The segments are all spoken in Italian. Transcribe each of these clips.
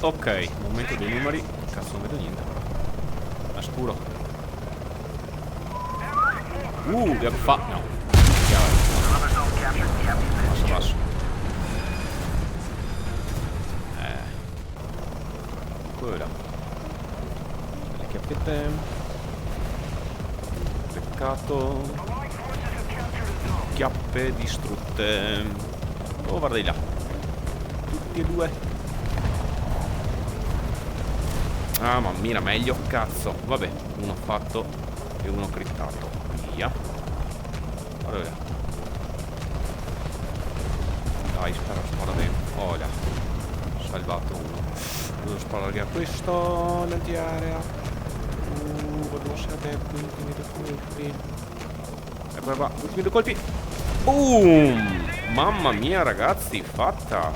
Ok, momento dei numeri. Cazzo, non vedo niente però. È scuro. Che fa? No. Passo, passo. Quella. Le chiappette. Peccato. Chiappe distrutte. Oh, guarda di là. Tutti e due. Ah, mamma mia, meglio. Cazzo. Vabbè, uno fatto e uno crittato. Via. Guarda via. Dai, spara bene. Oh, là. Salvato uno. Devo sparare a questo. L'antiarea. Volevo sapere ultimi due colpi. Eccola qua. Ultimi due colpi. Boom! Mamma mia, ragazzi, fatta.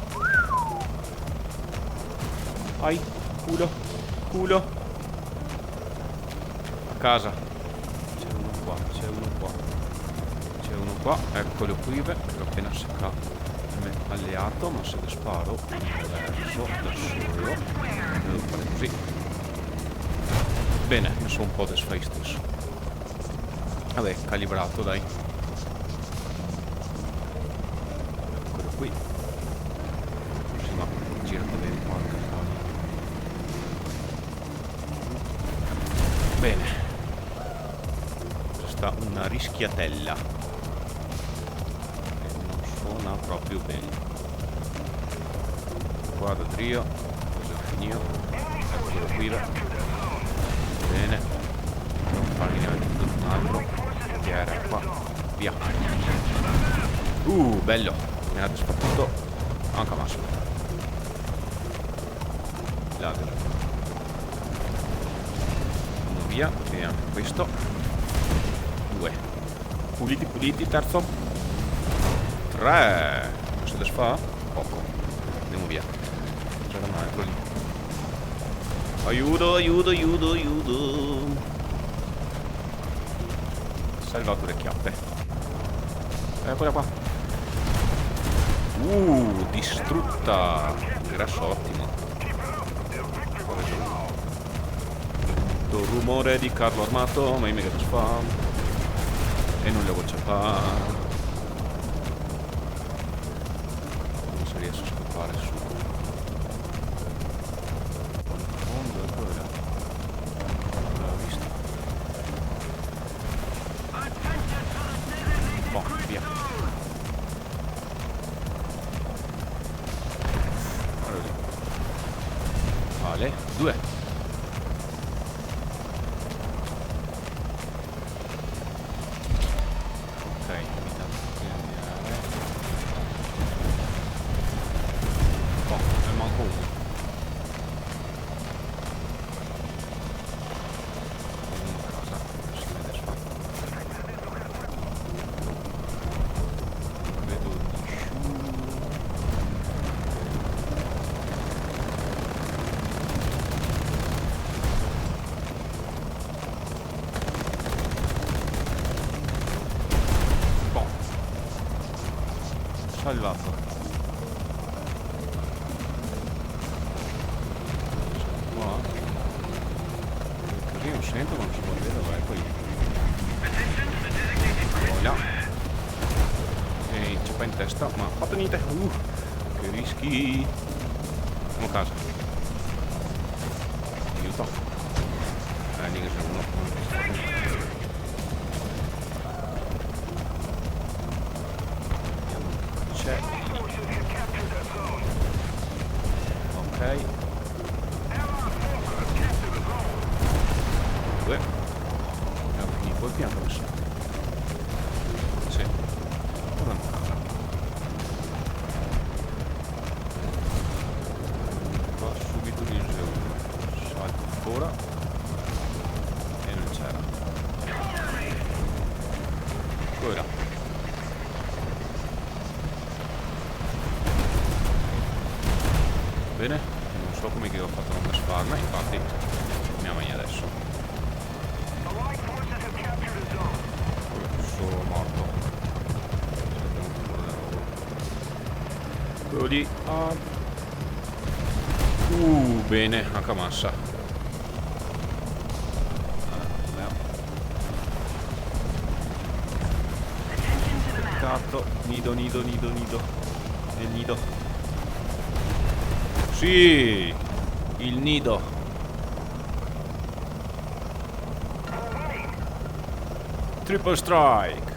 Ai, culo. Culo. A casa. C'è uno qua, c'è uno qua. C'è uno qua. Eccolo qui, beh. L'ho appena seccato. Alleato, ma se le sparo verso da solo devo fare così. Bene, mi sono un po' desfai stesso. Vabbè, calibrato, dai. Eccolo qui. Sì, ma girate bene, porca troia. Bene. Questa è una rischiatella. Proprio bene. Guarda Drio, cosa ho finito? Eccolo qui, bene. Non farmi neanche un altro. Che era qua. Via. Bello. Mi ha spaccato anche a massimo. Lager. Uno via. E anche questo. 2. Puliti, terzo. 3. Se le fa? Poco. Andiamo via. C'era un altro lì. Aiuto. Salvato le chiappe. Eccola qua. Distrutta. Grasso ottimo. Il rumore di carro armato. Ma io mi che fa. E non le voce fa. Riesco a scappare su. Fondo è quella. Non l'ho visto. Boh, via. Guarda lì. Vale, 2. Salvato. Qua. Così non sento ma non si può vedere dov'è poi. Voilà. E c'è qua in testa, ma fatto niente. Che rischi. Andiamo a casa. Aiuto. Lì che c'è uno. C'è. Ok. 2. Abbiamo finito il piano adesso. Sì. Torniamo a casa. Qua subito il giro. Salto ancora. E non c'era. Ora. Bene, non so come che ho fatto a non sparma, infatti andiamo adesso. Sono morto. Quello lì. Bene, Hakamassa. Peccato. Nido. Nel nido. Sì! Il nido. Triple strike.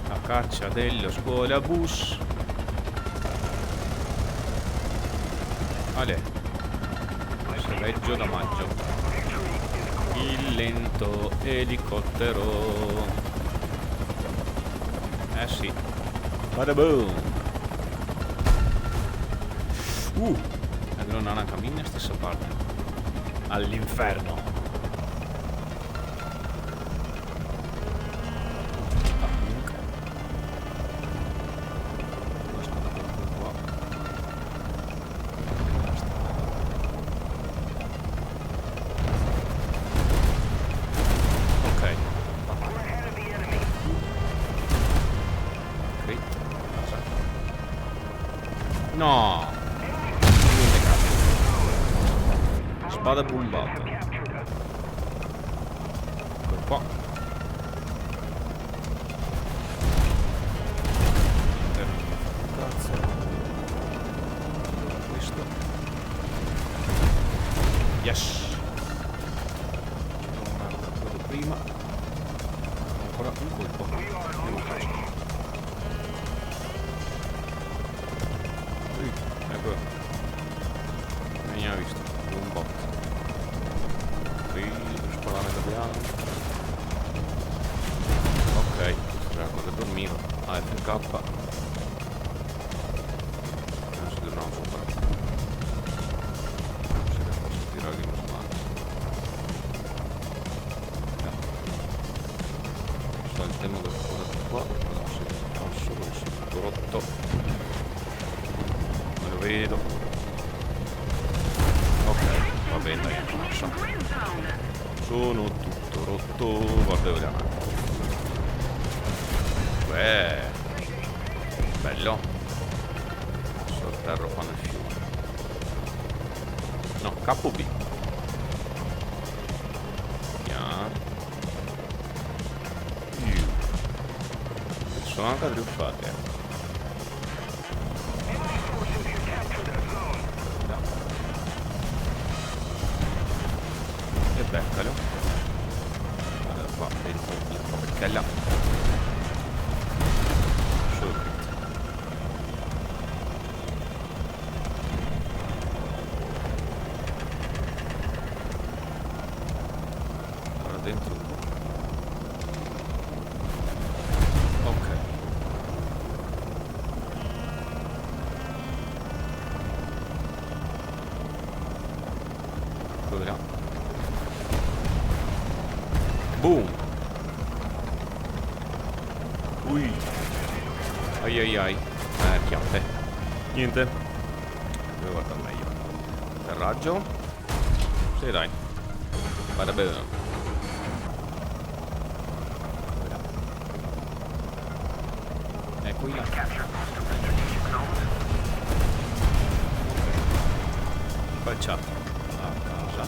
La caccia dello scuolabus. Ale. Serveggio da maggio. Il lento elicottero. Eh sì. Bada boom. Non ha cammina stessa parte. All'inferno. No! Niente cazzo. Spada bombata. Eccolo qua. Cazzo. Questo. Yes! Guarda quello prima. Ancora un colpo. Non faccio. Ecco, non mi ha visto un bot. Qui devo sparare da piano. Ok, c'era cosa dormiva. AFK. Adesso di nuovo sopra. Non se ne posso tirare di mano. Saltiamo da qua. Adesso posso, tutto rotto. Vedo. Ok, va bene, dai, passa. Sono tutto rotto. Guarda la mano. Beh, bello. Sotterro qua nel fiume. No, KB. Sono anche truffate. Beccalo. Allora qua dentro la beccella. Allora dentro. Ok. Dove là? Boom. Ui. Ai ai ai. Chiatte. Niente. Devo guardare meglio. Atterraggio. Sì dai. Vada bene. Qui là. Facciamo a casa.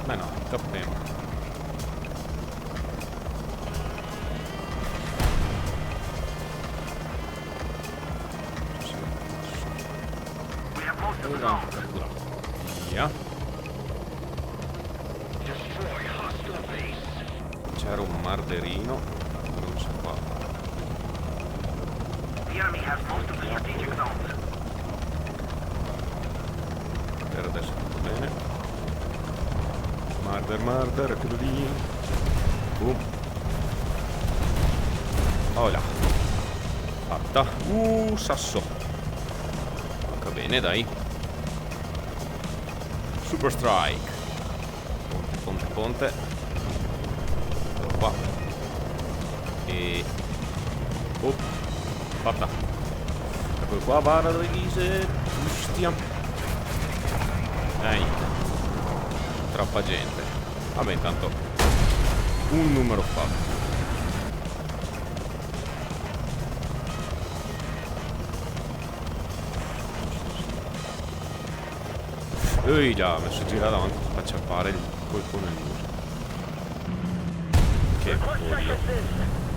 Ma no, tappiamo. Via. C'era un marderino. Non so qua. Per adesso tutto bene. Marder, quello lì. Boom. Oh là. Fatta. Sasso. Va bene, dai. Super strike. Ponte. Eccolo qua. E... fatta. Eccolo qua, vara dove vise. Ustia. Dai. Troppa gente. Vabbè, intanto un numero fatto. Ehi, già, ha messo gira davanti per acciappare il colpo nel muro. Che pollo.